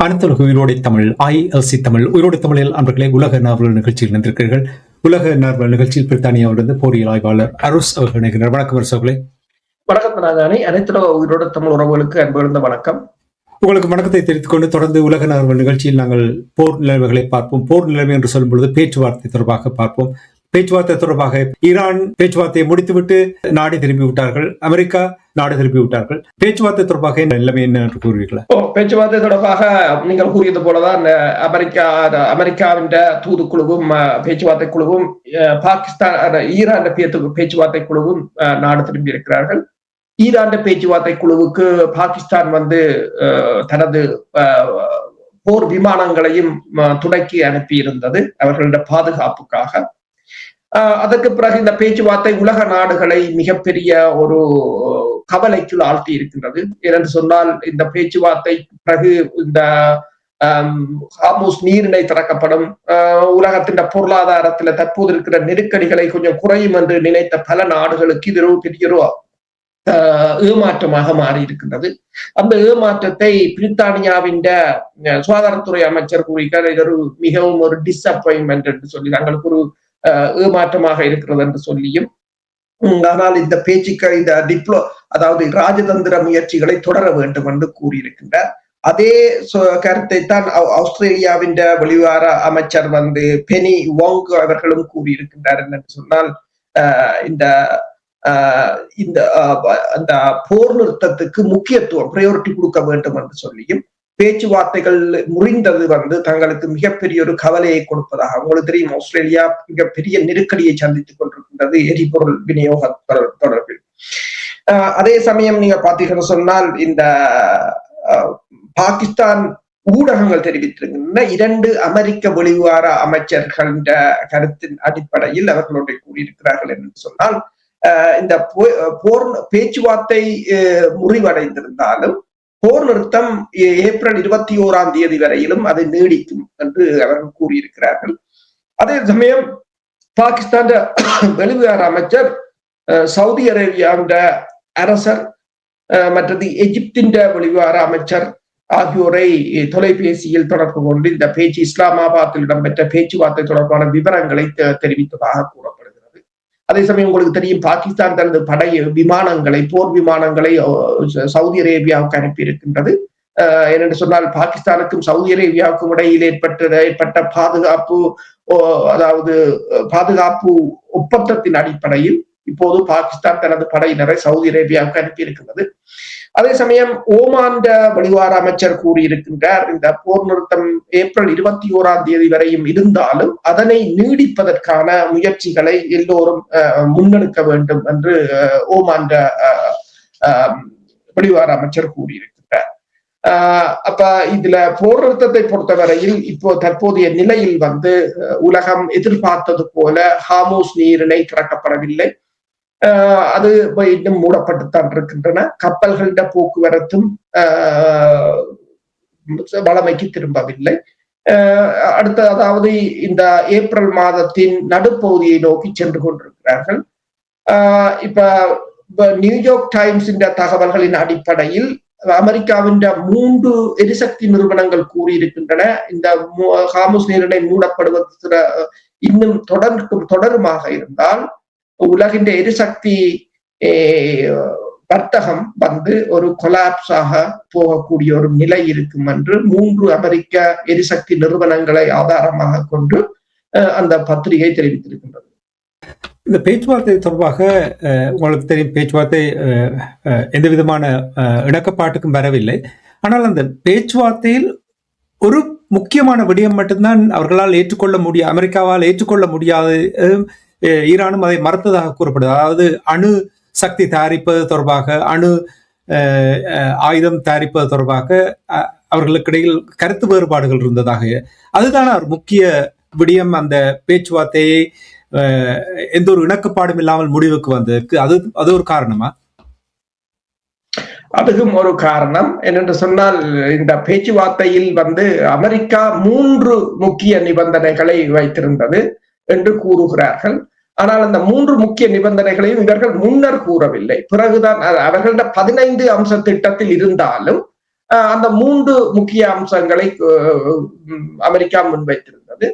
அனைத்துலக உயிரோடை தமிழ் ILC தமிழ் உயிரோடை தமிழில் அன்பர்களே உலக நாவல் நிகழ்ச்சியில் நின்றிருக்கிறீர்கள். உலக நாவல் நிகழ்ச்சியில் பிரித்தானியாவிலிருந்து போரியல் ஆய்வாளர் அருஸ் அவர்கள் நினைக்கிறார். வணக்கம் அரசு அவர்களே. வணக்கம் நாகானி. அனைத்துலக உயிரோட தமிழ் உறவுகளுக்கு அன்பிருந்த வணக்கம். உங்களுக்கு வணக்கத்தை தெரிவித்துக் கொண்டு தொடர்ந்து உலக நாவல் நிகழ்ச்சியில் நாங்கள் போர் நிலைமைகளை பார்ப்போம். போர் நிலைமை என்று சொல்லும் பொழுது பேச்சுவார்த்தை தொடர்பாக பார்ப்போம். பேச்சுவார்த்தை தொடர்பாக ஈரான் பேச்சுவார்த்தையை முடித்துவிட்டு நாடு திரும்பி விட்டார்கள், அமெரிக்கா நாடு திரும்பி விட்டார்கள். பேச்சுவார்த்தை தொடர்பாக நிலைமை என்ன என்று கூறுவீர்களா? பேச்சுவார்த்தை தொடர்பாக நீங்கள் கூறியது போலதான் அமெரிக்காவின் தூதுக்குழுவும் பேச்சுவார்த்தை குழுவும் பாகிஸ்தான் ஈரான் பேச்சுவார்த்தை குழுவும் நாடு திரும்பி இருக்கிறார்கள். ஈரான் பேச்சுவார்த்தை குழுவுக்கு பாகிஸ்தான் தனது போர் விமானங்களையும் துடக்கி அனுப்பி இருந்தது அவர்களுடைய பாதுகாப்புக்காக. அதற்கு பிறகு இந்த பேச்சுவார்த்தை உலக நாடுகளை மிகப்பெரிய ஒரு கவலைக்குள் ஆழ்த்தி இருக்கின்றது. ஏனென்று சொன்னால் இந்த பேச்சுவார்த்தை பிறகு இந்த ஹார்முஸ் நீரிணை திறக்கப்படும், உலகத்தின் பொருளாதாரத்துல தற்போது இருக்கிற நெருக்கடிகளை கொஞ்சம் குறையும் என்று நினைத்த பல நாடுகளுக்கு இது ஒரு பெரிய ஏமாற்றமாக மாறி இருக்கின்றது. அந்த ஏமாற்றத்தை பிரித்தானியாவின் சுகாதாரத்துறை அமைச்சர் கூறுகிறார், இது ஒரு மிகவும் ஒரு டிஸ்அப்பாயின்மெண்ட் என்று சொல்லி, தங்களுக்கு ஒரு ஏமாற்றமாக இருக்கிறது என்று சொல்லியும், ஆனால் இந்த பேச்சுக்கள் இந்த அதாவது ராஜதந்திர முயற்சிகளை தொடர வேண்டும் என்று கூறியிருக்கின்றார். அதே கருத்தை தான் ஆஸ்திரேலியாவின் வெளிவார அமைச்சர் பெனி வாங் அவர்களும் கூறியிருக்கின்றார். என்று சொன்னால் இந்த போர் நிறுத்தத்துக்கு முக்கியத்துவம் பிரையாரிட்டி கொடுக்க வேண்டும் என்று சொல்லியும், பேச்சுவார்த்தைகள் முறிந்தது தங்களுக்கு மிகப்பெரிய ஒரு கவலையை கொடுப்பதாக. உங்களுக்கு தெரியும், ஆஸ்திரேலியா மிகப்பெரிய நெருக்கடியை சந்தித்துக் கொண்டிருக்கின்றது எரிபொருள் விநியோக தொடர்பில். அதே சமயம் நீங்க பாத்தீங்கன்னு சொன்னால் இந்த பாகிஸ்தான் ஊடகங்கள் தெரிவித்திருக்கின்றன, 2 அமெரிக்க வெளிவார அமைச்சர்களின் கருத்தின் அடிப்படையில் அவர்களுடைய கூறியிருக்கிறார்கள் என்று சொன்னால், இந்த போர் பேச்சுவார்த்தை முறிவடைந்திருந்தாலும் போர் நிறுத்தம் ஏப்ரல் 21 வரையிலும் அது நீடிக்கும் என்று அவர்கள் கூறியிருக்கிறார்கள். அதே சமயம் பாகிஸ்தான் வெளிவிவகார அமைச்சர் சவுதி அரேபியாவின் அரசர் மற்றது எகிப்தின் வெளிவிவகார அமைச்சர் ஆகியோரை தொலைபேசியில் தொடர்பு கொண்டு இந்த பேச்சு இஸ்லாமாபாத்தில் இடம்பெற்ற பேச்சுவார்த்தை தொடர்பான விவரங்களை தெரிவித்ததாக கூறப்படுகிறது. அதே சமயம் உங்களுக்கு தெரியும், பாகிஸ்தான் தனது விமானங்களை போர் விமானங்களை சவுதி அரேபியாவுக்கு அனுப்பி இருக்கின்றது. ஏனென்று சொன்னால் பாகிஸ்தானுக்கும் சவுதி அரேபியாவுக்கும் இடையில் ஏற்பட்ட பாதுகாப்பு ஒப்பந்தத்தின் அடிப்படையில் இப்போது பாகிஸ்தான் தனது படையினரை சவுதி அரேபியாவுக்கு அனுப்பி இருக்கின்றது. அதே சமயம் ஓமான் வெளிவார அமைச்சர் கூறியிருக்கின்றார், இந்த போர் நிறுத்தம் ஏப்ரல் 21 வரையும் இருந்தாலும் அதனை நீடிப்பதற்கான முயற்சிகளை எல்லோரும் முன்னெடுக்க வேண்டும் என்று ஓமான் வெளிவார அமைச்சர் கூறியிருக்கின்றார். அப்ப இதுல போர் நிறுத்தத்தை பொறுத்தவரையில் இப்போ தற்போதைய நிலையில் உலகம் எதிர்பார்த்தது போல ஹார்முஸ் நீரிணை திறக்கப்படவில்லை. அது இன்னும் மூடப்பட்டுத்தான் இருக்கின்றன. கப்பல்களிட போக்குவரத்தும் வளமைக்கு திரும்பவில்லை. அதாவது இந்த ஏப்ரல் மாதத்தின் நடுப்பகுதியை நோக்கி சென்று கொண்டிருக்கிறார்கள். இப்ப நியூயார்க் டைம்ஸ் தகவல்களின் அடிப்படையில் அமெரிக்காவின் 3 எரிசக்தி நிறுவனங்கள் கூறியிருக்கின்றன, இந்த ஹார்முஸ் நீரிணை மூடப்படுவது இன்னும் தொடருமாக இருந்தால் உலகின் எரிசக்தி வர்த்தகம் ஒரு கொலாப்ஸாக போகக்கூடிய ஒரு நிலை இருக்கும் என்று 3 அமெரிக்க எரிசக்தி நிறுவனங்களை ஆதாரமாக கொண்டு அந்த பத்திரிகை தெரிவித்திருக்கின்றது. இந்த பேச்சுவார்த்தை தொடர்பாக உங்களுக்கு தெரியும், பேச்சுவார்த்தை எந்த விதமான இணக்கப்பாட்டுக்கும் வரவில்லை. ஆனால் அந்த பேச்சுவார்த்தையில் ஒரு முக்கியமான விடயம் மட்டும்தான் அவர்களால் ஏற்றுக்கொள்ள முடியாது, அமெரிக்காவால் ஏற்றுக்கொள்ள முடியாது. ஈரானும் அதை மறுத்ததாக கூறப்படுது. அதாவது அணு சக்தி தயாரிப்பது தொடர்பாக, அணு ஆயுதம் தயாரிப்பது தொடர்பாக அவர்களுக்கிடையில் கருத்து வேறுபாடுகள் இருந்ததாக. அதுதான் ஒரு முக்கிய விடயம். அந்த பேச்சுவார்த்தையை எந்த ஒரு இணக்கப்பாடும் இல்லாமல் முடிவுக்கு வந்ததற்கு அது ஒரு காரணமா? அதுவும் ஒரு காரணம். என்னென்று சொன்னால், இந்த பேச்சுவார்த்தையில் அமெரிக்கா 3 முக்கிய நிபந்தனைகளை வைத்திருந்தது என்று கூறுகிறார்கள். ஆனால் அந்த 3 முக்கிய நிபந்தனைகளையும் இவர்கள் முன்னர் கூறவில்லை. பிறகுதான் அவர்களோட 15 அம்ச திட்டத்தில் இருந்தாலும் அந்த 3 முக்கிய அம்சங்களை அமெரிக்கா முன்வைத்திருந்தது.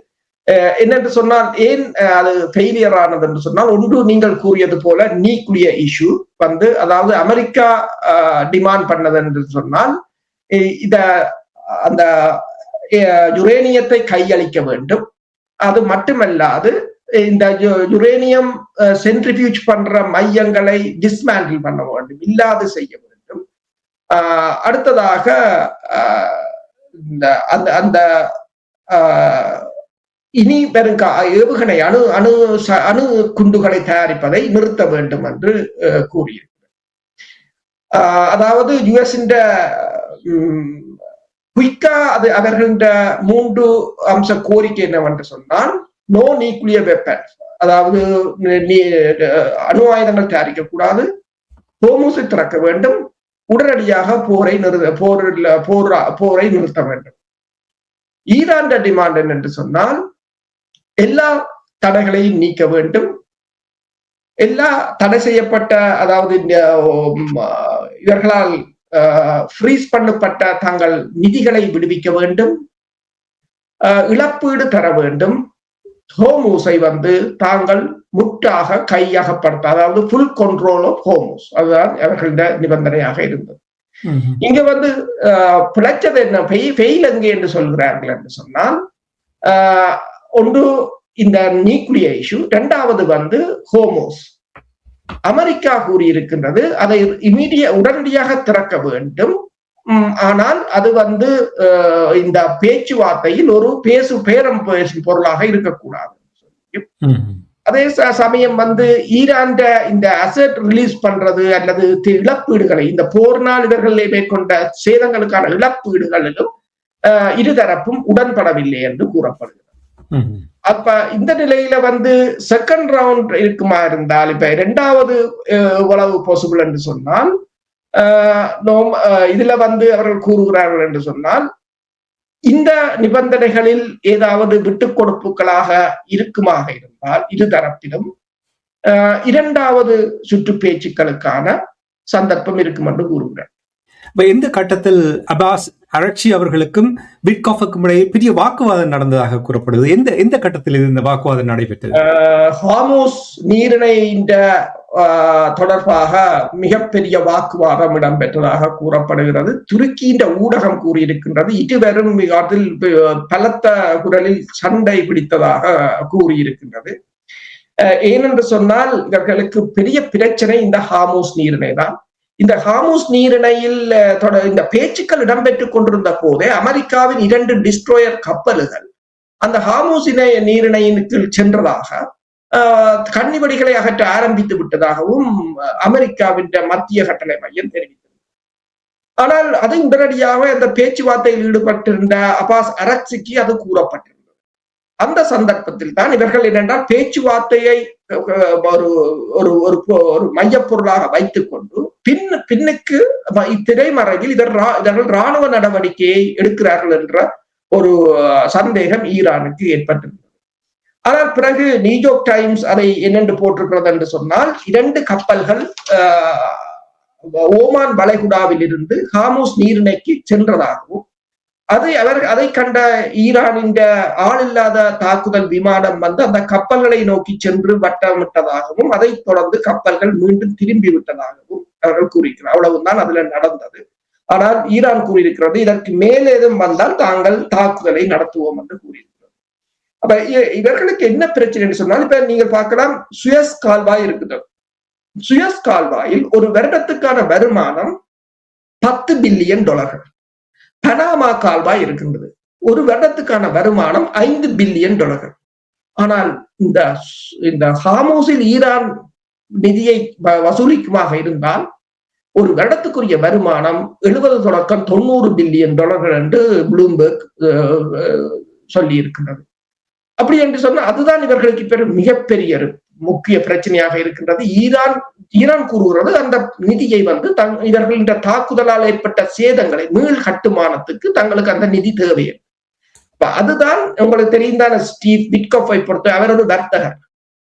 என்னென்று சொன்னால் ஏன் அது ஃபெயிலியர் ஆனது என்று சொன்னால், ஒன்று நீங்கள் கூறியது போல நியூக்ளியர் இஷ்யூ வந்து, அதாவது அமெரிக்கா டிமாண்ட் பண்ணது என்று சொன்னால் இத அந்த யுரேனியத்தை கையளிக்க வேண்டும். அது மட்டுமல்லாது இந்த யுரேனியம் சென்ட்ரிபியூஜ் பண்ற மையங்களை டிஸ்மேண்டில் பண்ண வேண்டும், இல்லாது செய்ய வேண்டும். அடுத்ததாக அந்த இனி வரும் ஏவுகணை அணு குண்டுகளை தயாரிப்பதை நிறுத்த வேண்டும் என்று கூறியிருக்கிறது. அதாவது யுஎஸ் குயிக்கா அது அவர்களின் 3 அம்ச கோரிக்கை என்னவென்று சொன்னால், நோ நியூக்ளியர் வெப்பன்ஸ், அதாவது அணு ஆயுதங்கள் தயாரிக்கக்கூடாது, ஹோர்முஸை திறக்க வேண்டும், உடனடியாக போரை நிறுத்த வேண்டும். ஈரான் டிமாண்ட் என்று சொன்னால் எல்லா தடைகளையும் நீக்க வேண்டும், எல்லா தடை செய்யப்பட்ட, அதாவது இவர்களால் ஃப்ரீஸ் பண்ணப்பட்ட தங்கள் நிதிகளை விடுவிக்க வேண்டும், இழப்பீடு தர வேண்டும், ஹோர்முஸை வந்து தாங்கள் முற்றாக கையகப்படுத்த, அதாவது ஃபுல் கண்ட்ரோல் ஆஃப் ஹோர்முஸ், அதுதான் அவர்களுடைய நிபந்தனையாக இருந்தது. இங்க வந்து பிழைச்சது என்ன, ஃபெயில் எங்கே என்று சொல்கிறார்கள் என்று சொன்னால், ஒன்று இந்த நியூக்ளியர் இஷ்யூ, இரண்டாவது வந்து ஹோர்முஸ். அமெரிக்கா கூறியிருக்கின்றது அதை உடனடியாக திறக்க வேண்டும், ஆனால் அது வந்து இந்த பேச்சுவார்த்தையில் ஒரு பேரம் பேசும் பொருளாக இருக்கக்கூடாது. அதே சமயம் வந்து ஈரான் இந்த அசெட் ரிலீஸ் பண்றது அல்லது இழப்பீடுகளை, இந்த போர்னால் இவர்கள் மேற்கொண்ட சேதங்களுக்கான இழப்பீடுகளிலும் இருதரப்பும் உடன்படவில்லை என்று கூறப்படுகிறது. அப்ப இந்த நிலையில வந்து செகண்ட் ரவுண்ட் இருக்குமா இருந்தால், இப்ப 2வது உளவு பாசிபிள் என்று சொன்னால், இதுல வந்து அவர்கள் கூறுகிறார்கள் என்று சொன்னால், இந்த நிபந்தனைகளில் ஏதாவது விட்டுக் கொடுப்புகளாக இருக்குமாக இருந்தால் இருதரப்பிலும் 2வது சுற்று பேச்சுக்களுக்கான சந்தர்ப்பம் இருக்கும் என்று கூறுகிறார். எந்த கட்டத்தில் அப்பாஸ் அரக்சி அவர்களுக்கும் விட்காஃபுக்கும் இடையே பெரிய வாக்குவாதம் நடந்ததாக கூறப்படுது? எந்த கட்டத்தில் இந்த வாக்குவாதம் நடைபெற்றது? ஹார்முஸ் நீரிணையின் தொடர்பாக மிகப்பெரிய வாக்குவாதம் இடம்பெற்றதாக கூறப்படுகிறது. துருக்கியின் ஊடகம் கூறியிருக்கின்றது இருவரும் அதில் பலத்த குரலில் சண்டை பிடித்ததாக கூறியிருக்கின்றது. ஏனென்று சொன்னால் இவர்களுக்கு பெரிய பிரச்சனை இந்த ஹார்முஸ் நீரிணை தான். இந்த ஹார்முஸ் நீரிணையில் இந்த பேச்சுக்கள் இடம்பெற்றுக் கொண்டிருந்த போதே அமெரிக்காவின் 2 டிஸ்ட்ரோயர் கப்பல்கள் அந்த ஹார்முஸ் நீரிணையின் கீழ் சென்றதாக கண்ணிவடிகளை அகற்ற ஆரம்பித்து விட்டதாகவும் அமெரிக்காவின் மத்திய கட்டளை மையம் தெரிவித்தது. ஆனால் அது உடனடியாக அந்த பேச்சுவார்த்தையில் ஈடுபட்டிருந்த அப்பாஸ் அரக்சிக்கு அது கூறப்பட்டிருந்தது. அந்த சந்தர்ப்பத்தில் தான் இவர்கள் என்னென்றால் பேச்சுவார்த்தையை ஒரு மையப்பொருளாக வைத்துக் கொண்டு பின்னுக்கு இத்திரைமறைவில் இவர்கள் ராணுவ நடவடிக்கையை எடுக்கிறார்கள் என்ற ஒரு சந்தேகம் ஈரானுக்கு ஏற்பட்டிருந்தது. ஆனால் பிறகு நியூயார்க் டைம்ஸ் அதை என்னென்று போட்டிருக்கிறது என்று சொன்னால், 2 கப்பல்கள் ஓமான் வளைகுடாவில் இருந்து ஹார்முஸ் நீரிணைக்கு சென்றதாகவும், அதை கண்ட ஈரானின் ஆளில்லாத தாக்குதல் விமானம் வந்து அந்த கப்பல்களை நோக்கி சென்று வட்டமிட்டதாகவும், அதை தொடர்ந்து கப்பல்கள் மீண்டும் திரும்பி விட்டதாகவும் அவர்கள் கூறியிருக்கிறார். அவ்வளவுதான் அதுல நடந்தது. ஆனால் ஈரான் கூறியிருக்கிறது இதற்கு மேலேதும் வந்தால் தாங்கள் தாக்குதலை நடத்துவோம் என்று கூறியிருக்கிறது. அப்ப இவர்களுக்கு என்ன பிரச்சனை என்று சொன்னால், இப்ப நீங்கள் பார்க்கலாம், சுயஸ் கால்வாய் இருக்குது. சுயஸ் கால்வாயில் ஒரு வருடத்துக்கான வருமானம் $10 பில்லியன். பனாமா கால்வாய் இருக்கின்றது, ஒரு வருடத்துக்கான வருமானம் $5 பில்லியன். ஆனால் இந்த ஹார்முஸில் ஈரான் நிதியை வசூலிக்குமாக இருந்தால் ஒரு வருடத்துக்குரிய வருமானம் 70 தொடக்கம் $90 பில்லியன் என்று ப்ளூம்பர்க் சொல்லி இருக்கின்றது. அப்படி என்று சொன்னால் அதுதான் இவர்களுக்கு பெரும் மிகப்பெரிய முக்கிய பிரச்சனையாக இருக்கின்றது. ஈரான் கூறுகிறது அந்த நிதியை வந்து இவர்களின் தாக்குதலால் ஏற்பட்ட சேதங்களை மீள் கட்டுமானத்துக்கு தங்களுக்கு அந்த நிதி தேவை. அதுதான் உங்களுக்கு தெரிந்தான ஸ்டீவ் விட்காஃபை பொறுத்த அவர் ஒரு வர்த்தகர்.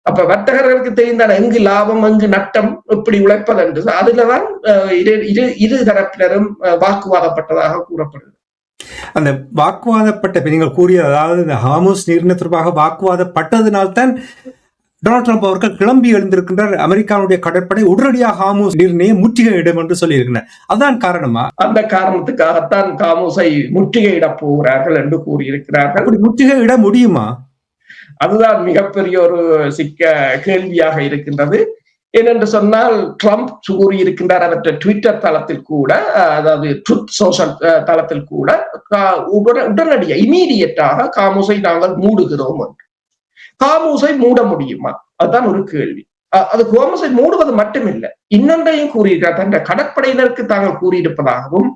அப்ப வர்த்தகர்களுக்கு தெரிந்தால் எங்கு லாபம் எங்கு நட்டம் எப்படி உழைப்பது என்று அதுலதான் இரு தரப்பினரும் வாக்குவாதப்பட்டதாக கூறப்படுது. அந்த வாக்குவாதப்பட்ட நீங்கள் கூறிய, அதாவது இந்த ஹார்முஸ் நீரிணை தொடர்பாக வாக்குவாதப்பட்டதினால்தான் டொனால்ட் ட்ரம்ப் அவர்கள் கிளம்பி எழுந்திருக்கின்றார். அமெரிக்காவுடைய கடற்படை உடனடியாக ஹார்முஸ் நீரிணையை முற்றுகையிடும் என்று சொல்லியிருக்கிறார். அதான் காரணமா? அந்த காரணத்துக்காகத்தான் ஹார்முஸை முற்றுகையிடப் போகிறார்கள் என்று கூறியிருக்கிறார்கள். அப்படி முற்றுகையிட முடியுமா? அதுதான் மிகப்பெரிய ஒரு கேள்வியாக இருக்கின்றது. ஏனென்று சொன்னால் ட்ரம்ப் கூறியிருக்கின்றார் அவற்றை ட்விட்டர் தளத்தில் கூட, அதாவது ட்ரூத் சோஷியல் தளத்தில் கூட உடனடியாக இமீடியட்டாக ஹார்முஸை நாங்கள் மூடுகிறோம் என்று. ஹார்முஸை மூட முடியுமா? அதுதான் ஒரு கேள்வி. அது ஹார்முஸை மூடுவது மட்டுமில்லை, இன்னொன்றையும் கூறியிருக்கிறார். தன் கடற்படையினருக்கு தாங்கள் கூறியிருப்பதாகவும்,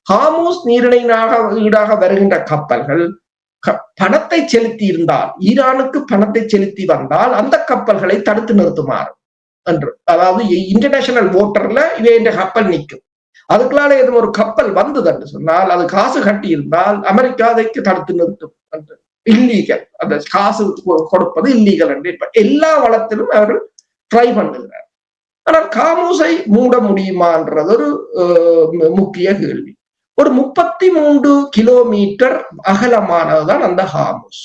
ஹார்முஸ் நீரிணையாக ஈடாக வருகின்ற கப்பல்கள் பணத்தை செலுத்தி இருந்தால், ஈரானுக்கு பணத்தை செலுத்தி வந்தால் அந்த கப்பல்களை தடுத்து நிறுத்துமாறு என்று, அதாவது இன்டர்நேஷனல் வாட்டர்ல இவை என்ற கப்பல் நிற்கும். அதுக்குள்ளால எதுவும் ஒரு கப்பல் வந்தது என்று சொன்னால், அது காசு கட்டி இருந்தால் அமெரிக்கா அதைக்கு தடுத்து நிறுத்தும் என்று. இல்லீகல், அந்த காசு கொடுப்பது இல்லீகல் என்று எல்லா வளத்திலும் அவர்கள் ட்ரை பண்ணுகிறார். ஆனால் ஹார்முஸை மூட முடியுமான்றது ஒரு முக்கிய கேள்வி. ஒரு 33 கிலோமீட்டர் அகலமானதுதான் அந்த ஹார்முஸ்.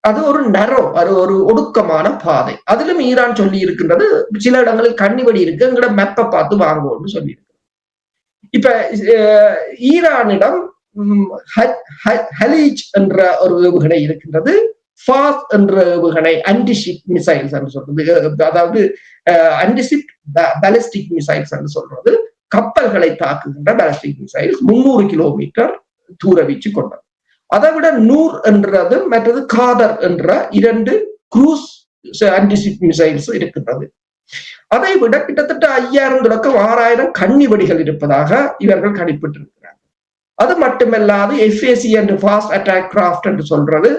அது ஒரு நரோ, அது ஒரு ஒடுக்கமான பாதை. அதிலும் ஈரான் சொல்லி இருக்கின்றது, சில இடங்களில் கண்ணிவடி இருக்கு, எங்கட மெப்பை பார்த்து வாங்குவோம்னு சொல்லி இருக்கு. இப்ப ஈரானிடம் ஹலீஜ் என்ற ஒரு ஏவுகணை இருக்கின்றது, ஃபாஸ் என்ற ஏவுகணை, ஆன்டிஷிப் மிசைல்ஸ் என்று சொல்றது, அதாவது ஆன்டிஷிப் பாலிஸ்டிக் மிசைல்ஸ் என்று சொல்றது, கப்பல்களை தாக்குகின்ற பாலிஸ்டிக் மிசைல்ஸ் 300 கிலோமீட்டர் தூர வீச்சு கொண்டது. அதை விட நூர் என்றது மற்றது காதர் என்ற 2 குரூஸ் ஆன்டிஷிப் மிசைல்ஸ் இருக்கின்றது. அதை விட கிட்டத்தட்ட 5000 தொடக்கம் 6000 கண்ணி வெடிகள் இருப்பதாக இவர்கள் கணிப்பிட்டிருக்கிறார்கள். அது மட்டுமல்லாது FAC என்று ஃபாஸ்ட் அட்டாக் கிராஃப்ட் என்று சொல்றது,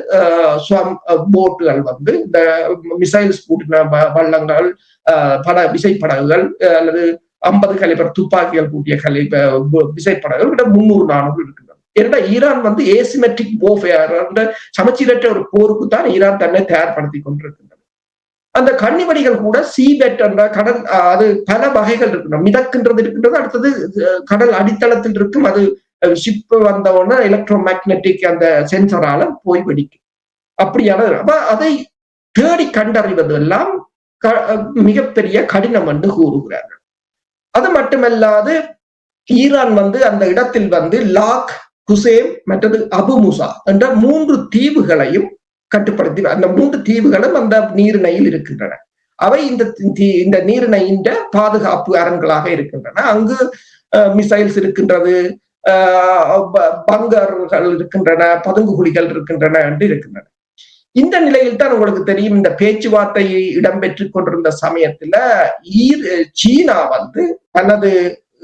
போட்டுகள் வந்து இந்த மிசைல்ஸ் கூட்டின வள்ளங்கள், விசைப்படகுகள் அல்லது 50 கலிபர் துப்பாக்கிகள் கூட்டிய விசைப்படகுகள் 300-400 இருக்கின்றன. ஏன்னா ஈரான் வந்து ஏசிமெட்ரிக் வார்ஃபேர், சமச்சீரற்ற ஒரு போருக்கு தான் ஈரான் தன்னை தயார்படுத்தி கொண்டிருக்கின்றது. அந்த கண்ணிவடிகள் கூட சீபெட் என்ற கடல், அது பல வகைகள் இருக்கின்றன. மிதக்கின்றது இருக்கின்றது, அடுத்தது கடல் அடித்தளத்தில் இருக்கும், அது ஷிப் வந்தவுடனே எலக்ட்ரோ மேக்னெட்டிக் அந்த சென்சரால போய் வெடிக்கும். அப்படியான அதை தேடி கண்டறிவது எல்லாம் மிகப்பெரிய கடினம் என்று கூறுகிறார்கள். அது மட்டுமல்லாது ஈரான் வந்து அந்த இடத்தில் வந்து லாக், குசேம் மற்றது அபு முசா என்ற 3 தீவுகளையும் கட்டுப்படுத்தி, அந்த 3 தீவுகளும் அந்த நீரிணையில் இருக்கின்றன. அவை இந்த நீரிணையின் பாதுகாப்பு அரண்களாக இருக்கின்றன. அங்கு மிசைல்ஸ் இருக்கின்றது, பங்கர்கள் இருக்கின்றன, பதுங்குகுழிகள் இருக்கின்றன என்று இருக்கின்றன. இந்த நிலையில் தான் உங்களுக்கு தெரியும், இந்த பேச்சுவார்த்தை இடம்பெற்றுக் கொண்டிருந்த சமயத்துல சீனா வந்து தனது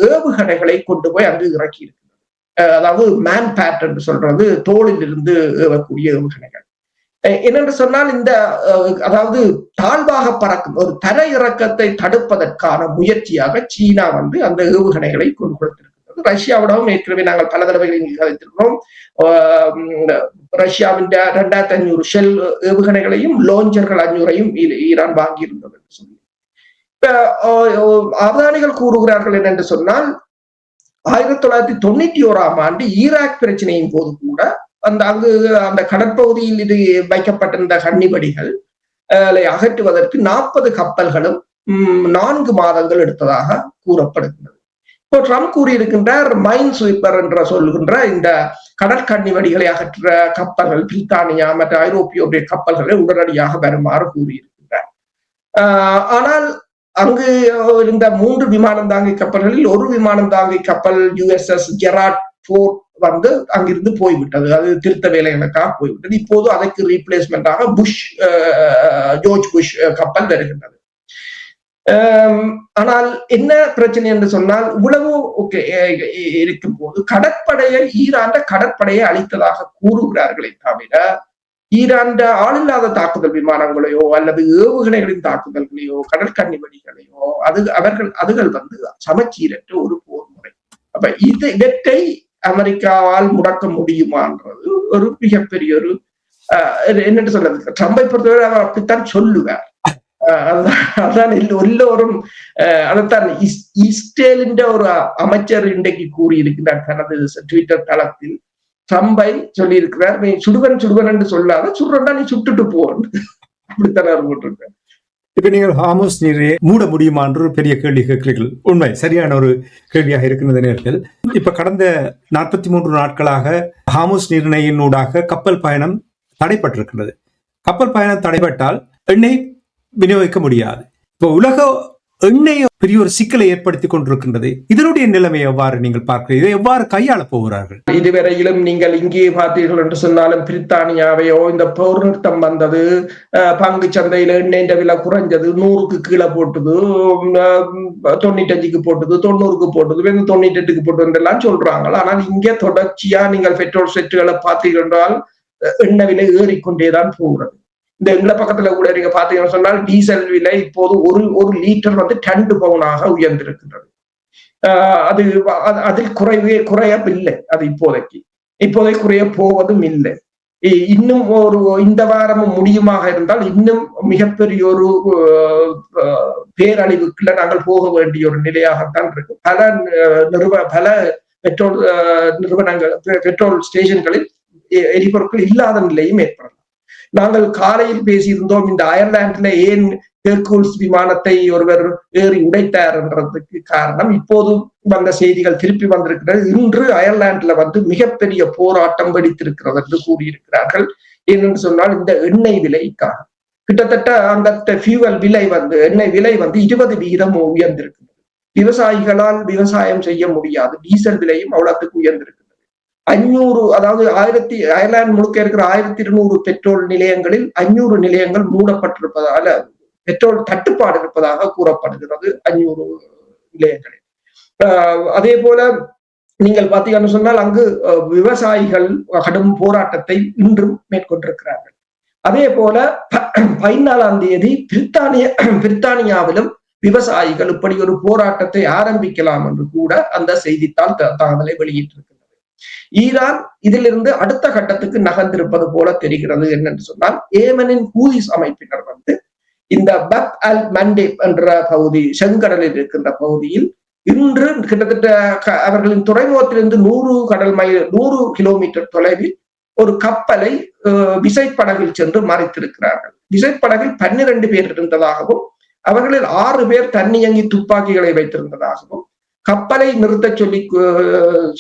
ஏவுகணைகளை கொண்டு போய் அங்கு இறக்கி இருக்கிறது. அதாவது மேன் பேட் என்று சொல்றது, தோளில் இருந்து ஏவக்கூடிய ஏவுகணைகள். என்னென்று சொன்னால், இந்த அதாவது தாழ்வாக பறக்கும் ஒரு தர இறக்கத்தை தடுப்பதற்கான முயற்சியாக சீனா வந்து அந்த ஏவுகணைகளை கொண்டு கொடுத்திருக்கிறது. ரஷ்யாவிடமும் ஏற்கனவே நாங்கள் பல தடவைகள் இங்கு கதைத்திருக்கிறோம். ரஷ்யாவின் 2500 ஷெல் ஏவுகணைகளையும் லான்ச்சர்கள் 500ஐயும் ஈரான் வாங்கியிருந்தது என்று சொல்லி அவதானிகள் கூறுகிறார்கள். என்னென்று சொன்னால், 1991ஆம் ஆண்டு ஈராக் பிரச்சனையின் போது கூட அந்த கடற்பகுதியில் இது வைக்கப்பட்டிருந்த கண்ணிவடிகள் அகற்றுவதற்கு 40 கப்பல்களும் 4 மாதங்கள் எடுத்ததாக கூறப்படுகின்றது. இப்போ ட்ரம்ப் கூறியிருக்கின்றார், மைன் ஸ்வீப்பர் என்ற சொல்கின்ற இந்த கடற்கண்ணிவடிகளை அகற்ற கப்பல்கள் பிரித்தானியா மற்ற ஐரோப்பிய கப்பல்களை உடனடியாக வருமாறு கூறியிருக்கின்றார். ஆனால் அங்கு இருந்த 3 விமானம் தாங்கி கப்பல்களில் ஒரு விமானம் தாங்கி கப்பல் USS ஜெராட் ஃபோர்ட் வந்து அங்கிருந்து போய்விட்டது. அது திருத்த வேலைகளுக்காக போய்விட்டது. இப்போது அதற்கு ரீப்ளேஸ்மெண்டாக ஜோர்ஜ் புஷ் கப்பல் வருகின்றது. ஆனால் என்ன பிரச்சனை என்று சொன்னால், இவ்வளவு இருக்கும் போது கடற்படையை, ஈரான் கடற்படையை அழித்ததாக கூறுகிறார்களே தவிர, ஈரான் ஆளில்லாத தாக்குதல் விமானங்களையோ அல்லது ஏவுகணைகளின் தாக்குதல்களையோ கடற்கண்ணிவடிகளையோ அதுகள் வந்து சமச்சீரற்ற ஒரு போர் முறை. அப்ப இவற்றை அமெரிக்காவால் முடக்க முடியுமான்றது ஒரு மிகப்பெரிய ஒரு என்னென்று சொல்றது, ட்ரம்பை பொறுத்தவரை அவர் அப்படித்தான் சொல்லுவார். அதான் எல்லோரும் அதைத்தான் இஸ்ரேலின் ஒரு அமைச்சர் இன்றைக்கு கூறியிருக்கிறார் தனது ட்விட்டர் தளத்தில். ட்ரம்பை சொல்லி இருக்கிறார், நீ சுடுவன் என்று சொல்லாத, சுடுறா நீ சுட்டுட்டு போன்னு அப்படித்தான் போட்டிருக்கார். இப்ப நீங்கள் ஹார்முஸ் நீரையை மூட முடியுமா என்று ஒரு பெரிய கேள்வி கேட்கிறீர்கள். உண்மை, சரியான ஒரு கேள்வியாக இருக்கின்ற நேரத்தில் இப்ப கடந்த 43 நாட்களாக ஹார்முஸ் நீரிணையினூடாக கப்பல் பயணம் தடைப்பட்டிருக்கின்றது. கப்பல் பயணம் தடைப்பட்டால் எண்ணெய் விநியோகிக்க முடியாது. இப்போ உலக எண்ணெய் பெரிய ஒரு சிக்கலை ஏற்படுத்திக் கொண்டிருக்கின்றது. இதனுடைய நிலைமை எவ்வாறு நீங்கள் பார்க்கிறீர்கள்? இதை எவ்வாறு கையாள போகிறார்கள்? இதுவரையிலும் நீங்கள் இங்கே பார்த்தீர்கள் என்று சொன்னாலும் பிரித்தானியாவையோ இந்த போர் நிறுத்தம் வந்தது, பங்கு சந்தையில எண்ணெய் விலை குறைஞ்சது, 100க்கு கீழே போட்டது, 95க்கு போட்டது, 90க்கு போட்டது, 98க்கு போட்டது எல்லாம் சொல்றாங்க. ஆனால் இங்கே தொடர்ச்சியா நீங்கள் பெட்ரோல் செட்டுகளை பார்த்தீர்கள் என்றால் எண்ணெய் விலை ஏறிக்கொண்டேதான் போகிறது. இந்த எங்களை பக்கத்துல கூட நீங்க பாத்தீங்கன்னு சொன்னால் டீசல் விலை இப்போது ஒரு லிட்டர் வந்து 2 பவுனாக உயர்ந்திருக்கின்றது. அதில் குறையவில்லை. அது இப்போதைக்கு குறைய போவதும் இல்லை. இன்னும் இந்த வாரமும் முடியுமாக இருந்தால் இன்னும் மிகப்பெரிய ஒரு பேரழிவுக்குள்ள நாங்கள் போக வேண்டிய ஒரு நிலையாகத்தான் இருக்கு. பல பெட்ரோல் நிறுவனங்கள், பெட்ரோல் ஸ்டேஷன்களில் எரிபொருட்கள் இல்லாத நிலையும் ஏற்படலாம். நாங்கள் காலையில் பேசியிருந்தோம், இந்த அயர்லாந்துல ஏன் ஹெர்குல்ஸ் விமானத்தை ஒருவர் ஏறி உடைத்தார் என்றதுக்கு காரணம் இப்போதும் வந்த செய்திகள் திருப்பி வந்திருக்கிறது. இன்று அயர்லாந்துல வந்து மிகப்பெரிய போராட்டம் வெடித்திருக்கிறது என்று கூறியிருக்கிறார்கள். ஏனென்று சொன்னால் இந்த எண்ணெய் விலைக்காக கிட்டத்தட்ட அந்த ஃபியூவல் விலை வந்து எண்ணெய் விலை வந்து 20% உயர்ந்திருக்கிறது. விவசாயிகளால் விவசாயம் செய்ய முடியாது. டீசல் விலையும் அவ்வளவுக்கு உயர்ந்திருக்கிறது. 500, அதாவது அயர்லாந்து முழுக்க இருக்கிற 1200 பெட்ரோல் நிலையங்களில் 500 நிலையங்கள் மூடப்பட்டிருப்பதால பெட்ரோல் தட்டுப்பாடு இருப்பதாக கூறப்படுகிறது 500 நிலையங்களில். அதே போல நீங்கள் பார்த்தீங்கன்னு சொன்னால் அங்கு விவசாயிகள் கடும் போராட்டத்தை இன்றும் மேற்கொண்டிருக்கிறார்கள். அதே போல 14ஆம் தேதி பிரித்தானியாவிலும் விவசாயிகள் இப்படி ஒரு போராட்டத்தை ஆரம்பிக்கலாம் என்று கூட அந்த செய்தித்தாள் தகவலை வெளியிட்டிருக்கிறது. ஈரான் இதிலிருந்து அடுத்த கட்டத்துக்கு நகர்ந்திருப்பது போல தெரிகிறது. என்னென்று சொன்னால் ஏமனின் ஹூதிஸ் அமைப்பினர் வந்து இந்த பப் அல் மண்டேப் என்ற பகுதி, செங்கடலில் இருக்கின்ற பகுதியில் இன்று கிட்டத்தட்ட அவர்களின் துறைமுகத்திலிருந்து 100 கிலோமீட்டர் தொலைவில் ஒரு கப்பலை விசைப்படகில் சென்று மறைத்திருக்கிறார்கள். விசைப்படகில் 12 பேர் இருந்ததாகவும் அவர்களில் 6 பேர் தன்னியங்கி துப்பாக்கிகளை வைத்திருந்ததாகவும் கப்பலை நிறுத்த சொல்லி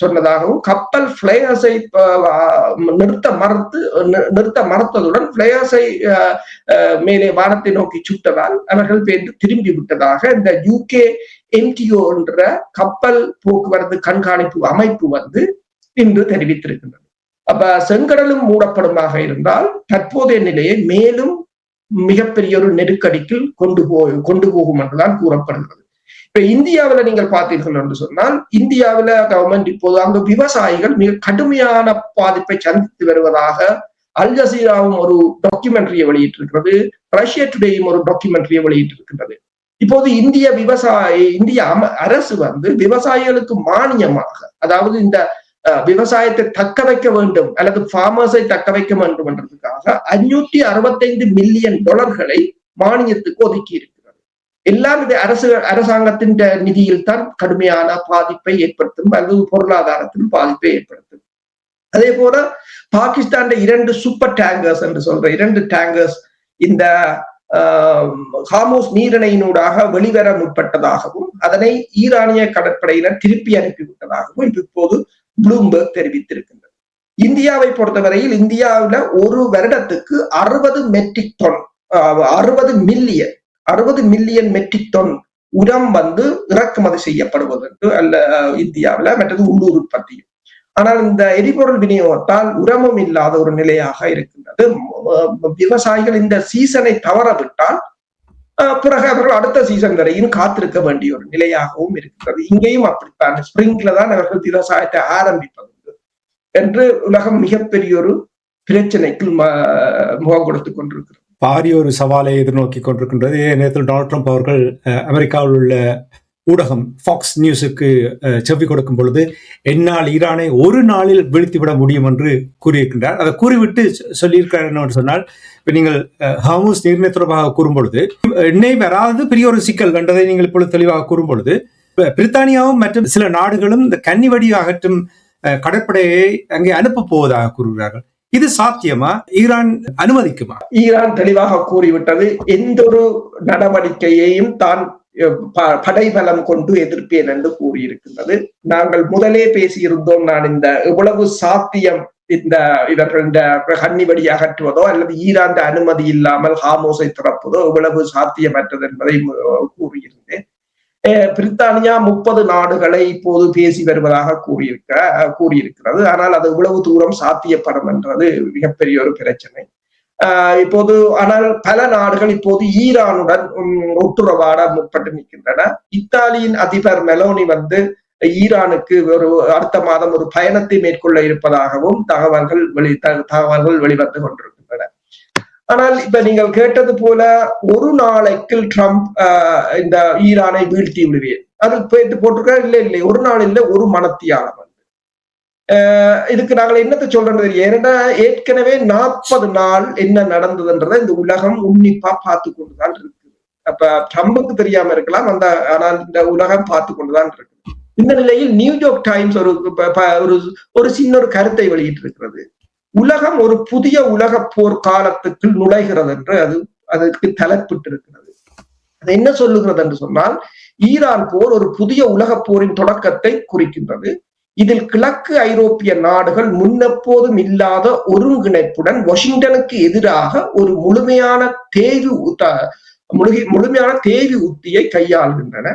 சொன்னதாகவும் கப்பல் பிளேயர்ஸை நிறுத்த மறுத்ததுடன் பிளேயர்ஸை மேலே வானத்தை நோக்கி சுட்டதால் அவர்கள் திரும்பி விட்டதாக இந்த UKMTO என்ற கப்பல் போக்குவரத்து கண்காணிப்பு அமைப்பு வந்து இன்று தெரிவித்திருக்கின்றது. அப்ப செங்கடலும் மூடப்படுமாக இருந்தால் தற்போதைய நிலையை மேலும் மிகப்பெரிய ஒரு நெருக்கடிக்கு கொண்டு போகும் என்றுதான் கூறப்படுகிறது. இப்ப இந்தியாவில நீங்கள் பார்த்தீர்கள் என்று சொன்னால் இந்தியாவில கவர்மெண்ட் இப்போது அங்கு விவசாயிகள் மிக கடுமையான பாதிப்பை சந்தித்து வருவதாக அல் ஜசீராவும் ஒரு டாக்குமெண்ட்ரியை வெளியிட்டிருக்கிறது, ரஷ்யா டுடேயும் ஒரு டாக்குமெண்ட்ரியை வெளியிட்டிருக்கின்றது. இப்போது இந்திய அரசு வந்து விவசாயிகளுக்கு மானியமாக, அதாவது இந்த விவசாயத்தை தக்க வைக்க வேண்டும் அல்லது ஃபார்மர்ஸை தக்க வைக்க வேண்டும் என்றதுக்காக $565 மில்லியன் மானியத்துக்கு ஒதுக்கி இருக்கிறது. எல்லாம் இது அரசாங்கத்தின் நிதியில் தான் கடுமையான பாதிப்பை ஏற்படுத்தும் அல்லது பொருளாதாரத்திலும் பாதிப்பை ஏற்படுத்தும். அதே போல பாகிஸ்தான் 2 சூப்பர் டேங்கர்ஸ் என்று சொல்ற 2 டேங்கர்ஸ் இந்த ஹார்முஸ் நீரிணையினூடாக வெளிவர முற்பட்டதாகவும் அதனை ஈரானிய கடற்படையினர் திருப்பி அனுப்பிவிட்டதாகவும் இப்போது ப்ளூம்பர்க் தெரிவித்திருக்கின்றது. இந்தியாவை பொறுத்தவரையில் இந்தியாவில ஒரு வருடத்துக்கு 60 மில்லியன் மெட்ரிக் டன் உரம் வந்து இறக்குமதி செய்யப்படுவதற்கு அல்ல இந்தியாவில, மற்றது உள்ளூர் உற்பத்தியும். ஆனால் இந்த எரிபொருள் விநியோகத்தால் உரமும் இல்லாத ஒரு நிலையாக இருக்கின்றது. விவசாயிகள் இந்த சீசனை தவறவிட்டால் பிறகு அவர்கள் அடுத்த சீசன் வரையும் காத்திருக்க வேண்டிய ஒரு நிலையாகவும் இருக்கிறது. இங்கேயும் அப்படித்தான், ஸ்பிரிங்ல தான் அவர்கள் விவசாயத்தை ஆரம்பிப்பது என்று உலகம் மிகப்பெரிய ஒரு பிரச்சனைக்கு முகம் கொடுத்துக் கொண்டிருக்கிறது. பாரிய ஒரு சவாலை எதிர்நோக்கி கொண்டிருக்கின்றது. நேற்று டொனால்ட் ட்ரம்ப் அவர்கள் அமெரிக்காவில் உள்ள ஊடகம் ஃபாக்ஸ் நியூஸுக்கு செவி கொடுக்கும் பொழுது என்னால் ஈரானை ஒரு நாளில் வீழ்த்திவிட முடியும் என்று கூறியிருக்கின்றார். அதை கூறிவிட்டு சொல்லியிருக்கார் என்னன்னு சொன்னால், இப்ப நீங்கள் ஹார்முஸ் நீரிணை தொடர்பாக கூறும் பொழுது எண்ணெய் வராது பெரிய ஒரு சிக்கல் கண்டதை நீங்கள் இப்பொழுது தெளிவாக கூறும் பொழுது, பிரித்தானியாவும் மற்றும் சில நாடுகளும் இந்த கன்னிவடி அகற்றும் கடற்படையை அங்கே அனுப்ப போவதாக கூறுகிறார்கள். இது சாத்தியமா? ஈரான் அனுமதிக்குமா? ஈரான் தெளிவாக கூறிவிட்டது, எந்த ஒரு நடவடிக்கையையும் தான் படைபலம் கொண்டு எதிர்ப்பேன் என்று கூறியிருக்கின்றது. நாங்கள் முதலே பேசியிருந்தோம், நான் இந்த எவ்வளவு சாத்தியம் இந்த இவர்கள் இந்த கன்னிவடி அகற்றுவதோ அல்லது ஈரான் அனுமதி இல்லாமல் ஹார்முஸை திறப்பதோ எவ்வளவு சாத்தியமற்றது என்பதை கூறியிருந்தேன். பிரித்தானியா 30 நாடுகளை இப்போது பேசி வருவதாக கூறியிருக்கிறது. ஆனால் அது இவ்வளவு தூரம் சாத்தியப்படும் என்றது மிகப்பெரிய ஒரு பிரச்சனை. இப்போது ஆனால் பல நாடுகள் இப்போது ஈரானுடன் ஒட்டுறவாட முற்பட்டு நிற்கின்றன. இத்தாலியின் அதிபர் மெலோனி ஈரானுக்கு அடுத்த மாதம் ஒரு பயணத்தை மேற்கொள்ள இருப்பதாகவும் தகவல்கள் வெளிவந்து கொண்டிருக்கின்றன. ஆனால் இப்ப நீங்கள் கேட்டது போல ஒரு நாளைக்கு ட்ரம்ப் இந்த ஈரானை வீழ்த்தி விடுவேன் அது போட்டிருக்க, இல்லை ஒரு நாள் இல்லை, ஒரு மனத்தியாலம். இதுக்கு நாங்கள் என்னத்தை சொல்றது தெரியும். ஏன்னா ஏற்கனவே 40 நாள் என்ன நடந்ததுன்றதை இந்த உலகம் உன்னிப்பா பார்த்து கொண்டுதான் இருக்குது. அப்ப ட்ரம்புக்கு தெரியாம இருக்கலாம், ஆனால் இந்த உலகம் பார்த்து கொண்டுதான் இருக்கு. இந்த நிலையில் நியூயார்க் டைம்ஸ் ஒரு சின்ன ஒரு கருத்தை வெளியிட்டு இருக்கிறது. உலகம் ஒரு புதிய உலக போர் காலத்துக்கு நுழைகிறது என்று அதற்கு தலைப்பிட்டு இருக்கிறது. அது என்ன சொல்லுகிறது என்று சொன்னால், ஈரான் போர் ஒரு புதிய உலக போரின் தொடக்கத்தை குறிக்கின்றது. இதில் கிழக்கு ஐரோப்பிய நாடுகள் முன்னெப்போதும் இல்லாத ஒருங்கிணைப்புடன் வாஷிங்டனுக்கு எதிராக ஒரு முழுமையான தேவி உத்தியை கையாளுகின்றன.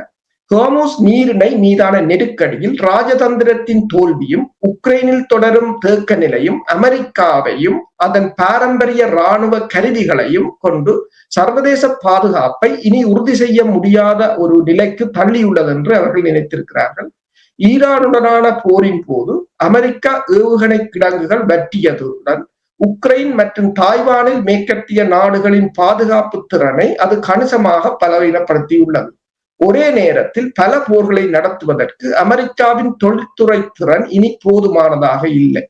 ஹார்முஸ் நீரிணை மீதான நெருக்கடியில் ராஜதந்திரத்தின் தோல்வியும் உக்ரைனில் தொடரும் தேக்க நிலையும் அமெரிக்காவையும் அதன் பாரம்பரிய இராணுவ கருவிகளையும் கொண்டு சர்வதேச பாதுகாப்பை இனி உறுதி செய்ய முடியாத ஒரு நிலைக்கு தள்ளியுள்ளது என்று அவர்கள் நினைத்திருக்கிறார்கள். ஈரானுடனான போரின் போது அமெரிக்கா ஏவுகணை கிடங்குகள் வெற்றியதுடன் உக்ரைன் மற்றும் தாய்வானில் மேற்கத்திய நாடுகளின் பாதுகாப்பு திறனை அது கணிசமாக பலவீனப்படுத்தியுள்ளது. ஒரே நேரத்தில் பல போர்களை நடத்துவதற்கு அமெரிக்காவின் தொழில்துறை திறன் இனி போதுமானதாக இல்லை.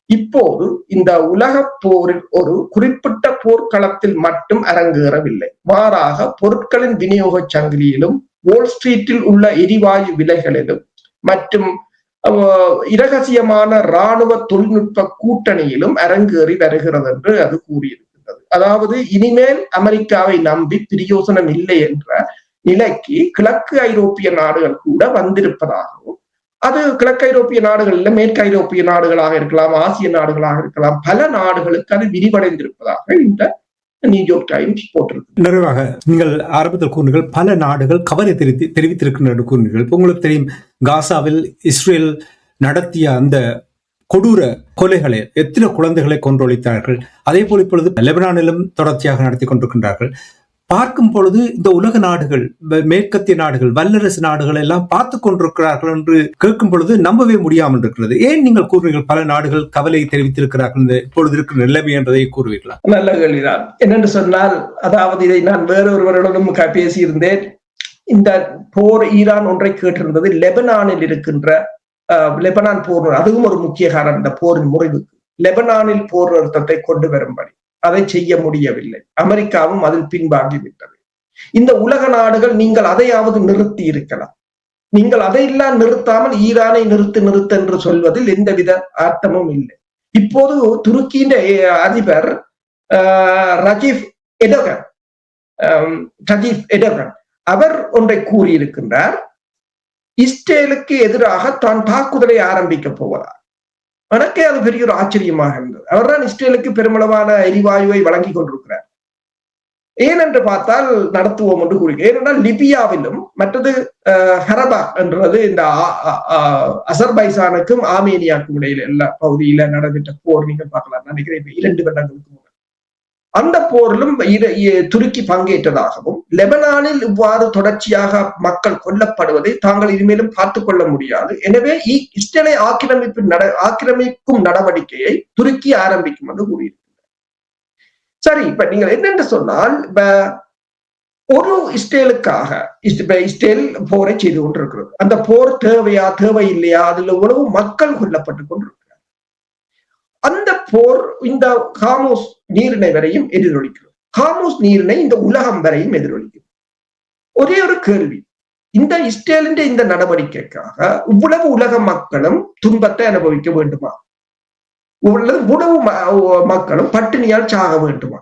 இப்போது இந்த உலக போரில் ஒரு குறிப்பிட்ட போர்க்களத்தில் மட்டும் அரங்கேறவில்லை, மாறாக பொருட்களின் விநியோக சங்கிலியிலும் வால் ஸ்ட்ரீட்டில் உள்ள எரிவாயு விலைகளிலும் மற்றும் இரகசியமான இராணுவ தொழில்நுட்ப கூட்டணியிலும் அரங்கேறி வருகிறது என்று அது கூறியிருக்கின்றது. அதாவது இனிமேல் அமெரிக்காவை நம்பி பிரயோசனம் இல்லை என்ற நிலைக்கு கிழக்கு ஐரோப்பிய நாடுகள் கூட வந்திருப்பதாகவும், அது கிழக்கு ஐரோப்பிய நாடுகள் இல்ல, மேற்கு ஐரோப்பிய நாடுகளாக இருக்கலாம், ஆசிய நாடுகளாக இருக்கலாம், பல நாடுகளுக்கு அது விரிவடைந்திருப்பதாக இந்த நியூயார்க் டைம்ஸ் போட்டிருக்கு. நிறைவாக நீங்கள் ஆரம்பத்தில் கூறினீர்கள் பல நாடுகள் கவலை தெரிவித்திருக்கின்றன கூறினீர்கள். இப்போ உங்களுக்கு தெரியும், காசாவில் இஸ்ரேல் நடத்திய அந்த கொடூர கொலைகளை, எத்தனை குழந்தைகளை கொன்றொழித்தார்கள். அதே போல் இப்பொழுது லெபனானிலும் தொடர்ச்சியாக நடத்தி கொண்டிருக்கின்றார்கள். பார்க்கும் பொழுது இந்த உலக நாடுகள், மேற்கத்திய நாடுகள், வல்லரசு நாடுகள் எல்லாம் பார்த்து கொண்டிருக்கிறார்கள் என்று கேட்கும் பொழுது நம்பவே முடியாமல் இருக்கிறது. ஏன் நீங்கள் கூறுவீர்கள் பல நாடுகள் கவலை தெரிவித்திருக்கிறார்கள் இப்பொழுது இருக்கிற நிலைமை என்றதை கூறுவீர்களா? நல்ல கேள்விதான். என்னென்று சொன்னால், அதாவது இதை நான் வேறொருவரிடம் பேசியிருந்தேன். இந்த போர் ஈரான் ஒன்றை கேட்டிருந்தது, லெபனானில் இருக்கின்ற லெபனான் போர், அதுவும் ஒரு முக்கிய காரணம் இந்த போரின் முறிவுக்கு. லெபனானில் போர் நிறுத்தத்தை கொண்டு வரும்படி அதை செய்ய முடியவில்லை. அமெரிக்காவும் அதில் பின்வாங்கிவிட்டது. இந்த உலக நாடுகள் நீங்கள் அதையாவது நிறுத்தி இருக்கலாம். நீங்கள் அதையெல்லாம் நிறுத்தாமல் ஈரானை நிறுத்து என்று சொல்வதில் எந்தவித அர்த்தமும் இல்லை. இப்போது துருக்கியின் அதிபர் ரஜீப் எடோகன் அவர் ஒன்றை கூறியிருக்கின்றார். இஸ்ரேலுக்கு எதிராக தான் தாக்குதலை ஆரம்பிக்க போவதார். எனக்கே அது பெரிய ஒரு ஆச்சரியமாக இருந்தது. அவர்தான் இஸ்ரேலுக்கு பெருமளவான எரிவாயுவை வழங்கி கொண்டிருக்கிறார். ஏனென்று பார்த்தால் நடத்துவோம் என்று கூறுகிறேன். ஏனென்றால் லிபியாவிலும் மற்றது ஹரபாக் என்றது இந்த அசர்பைசானுக்கும் ஆர்மேனியாவுக்கும் இடையில எல்லா பகுதியில நடைபெற்ற போர் நீங்கள் பார்க்கலாம். நினைக்கிறேன் 2 வருடங்களுக்கு முன்னர் அந்த போரிலும் துருக்கி பங்கேற்றதாகவும், லெபனானில் இவ்வாறு தொடர்ச்சியாக மக்கள் கொல்லப்படுவதை தாங்கள் இனிமேலும் பார்த்துக் கொள்ள முடியாது, எனவே இஸ்ரேலை ஆக்கிரமிக்கும் நடவடிக்கையை துருக்கி ஆரம்பிக்கும் என்று கூறியிருக்கிறார். சரி, இப்ப நீங்கள் என்னென்று சொன்னால், ஒரு இஸ்ரேலுக்காக இஸ்ரேல் போரை செய்து கொண்டிருக்கிறது. அந்த போர் தேவையா தேவையில்லையா, அதுல உணவு மக்கள் கொல்லப்பட்டுக் கொண்டிருக்கிறார். அந்த போர் இந்த ஹார்மோஸ் நீரிணை வரையும் எதிரொலிக்கிறது. ஹார்மோஸ் நீரிணை இந்த உலகம் வரையும் எதிரொலிக்கிறது. ஒரே ஒரு கேள்வி, இந்த இஸ்ரேலின் இந்த நடவடிக்கைக்காக இவ்வளவு உலக மக்களும் துன்பத்தை அனுபவிக்க வேண்டுமா? உணவு மக்களும் பட்டினியால் சாக வேண்டுமா?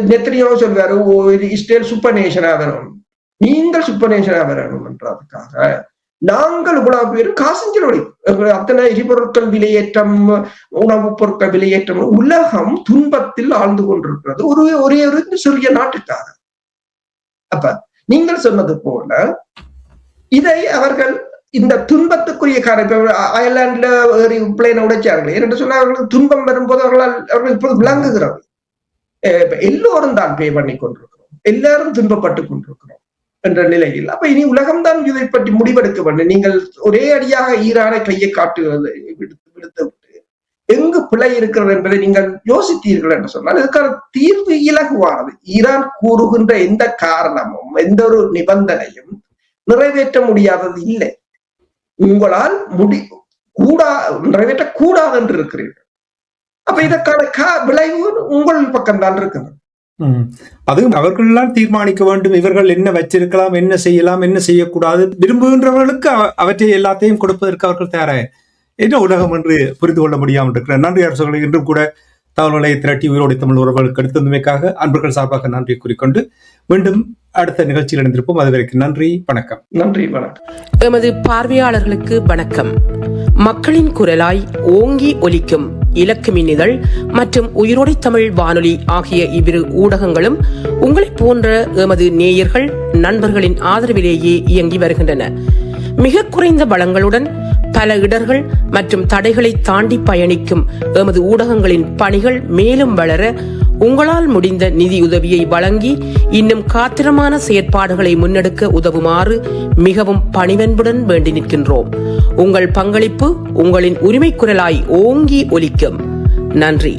நெத்தனியாவோ சொல்வாரு இஸ்ரேல் சூப்பர் நேஷனா வரணும், நீங்கள் சூப்பர் நேஷனா வரணும் என்றதுக்காக நாங்கள் இவ்வளவு பேர் காசு செலவழி, அத்தனை எரிபொருட்கள் விலையேற்றம், உணவுப் பொருட்கள் விலையேற்றம், உலகம் துன்பத்தில் ஆழ்ந்து கொண்டிருக்கிறது ஒரே ஒரு சிறிய நாட்டுக்காக. அப்ப நீங்கள் சொன்னது போல இதை அவர்கள் இந்த துன்பத்துக்குரிய காரணம், அயர்லாந்துல பிளேனை உடைச்சார்கள் என்று சொன்னால் அவர்களுக்கு துன்பம் வரும்போது அவர்கள் இப்போது விளங்குகிறது. எல்லோரும் தான் பே பண்ணி கொண்டிருக்கிறோம், எல்லாரும் துன்பப்பட்டுக் கொண்டிருக்கிறோம் என்ற நிலையில் அப்ப இனி உலகம்தான் இதை பற்றி முடிவெடுக்க வேண்டும். நீங்கள் ஒரே அடியாக ஈரானை கையை காட்டுவது விடுத்து விட்டு எங்கு பிழை இருக்கிறது என்பதை நீங்கள் யோசித்தீர்கள் என்று சொன்னால் இதுக்கான தீர்வு இலகுவானது. ஈரான் கூறுகின்ற எந்த காரணமும் எந்த ஒரு நிபந்தனையும் நிறைவேற்ற முடியாதது இல்லை. உங்களால் நிறைவேற்ற கூடாது என்று இருக்கிறீர்கள். அப்ப இதற்கான விளைவு உங்கள் பக்கம்தான் இருக்கிறது. அதுவும் அவர்கள்லாம் தீர்மானிக்க வேண்டும். இவர்கள் என்ன வச்சிருக்கலாம், என்ன செய்யலாம், என்ன செய்யக்கூடாது, விரும்புகின்றவர்களுக்கு அவற்றை எல்லாத்தையும் கொடுப்பதற்கு அவர்கள் தயாராக என்ன உலகம் என்று புரிந்து கொள்ள முடியாமல் இருக்கிறார். நன்றி அரசுகளை இன்றும் கூட தகவல்களை திரட்டி உயிரோடு தமிழ் உறவுகளுக்கு எடுத்தமைக்காக அன்பர்கள் சார்பாக நன்றி கூறிக்கொண்டு மீண்டும் அடுத்த நிகழ்ச்சியில் இணைந்திருப்போம். அதுவரைக்கும் நன்றி, வணக்கம். நன்றி, வணக்கம். எமது பார்வையாளர்களுக்கு வணக்கம். மக்களின் குரலாய் ஓங்கி ஒலிக்கும் இலக்கு மின்னிதழ் மற்றும் உயிரோடை தமிழ் வானொலி ஆகிய இவ்விரு ஊடகங்களும் உங்களைப் போன்ற எமது நேயர்கள் நண்பர்களின் ஆதரவிலேயே இயங்கி வருகின்றன. மிக குறைந்த வளங்களுடன் பல இடர்கள் மற்றும் தடைகளை தாண்டி பயணிக்கும் எமது ஊடகங்களின் பணிகள் மேலும் வளர உங்களால் முடிந்த நிதியுதவியை வழங்கி இன்னும் காத்திரமான செயற்பாடுகளை முன்னெடுக்க உதவுமாறு மிகவும் பணிவன்புடன் வேண்டி நிற்கின்றோம். உங்கள் பங்களிப்பு உங்களின் உரிமை குரலாய் ஓங்கி ஒலிக்கும். நன்றி.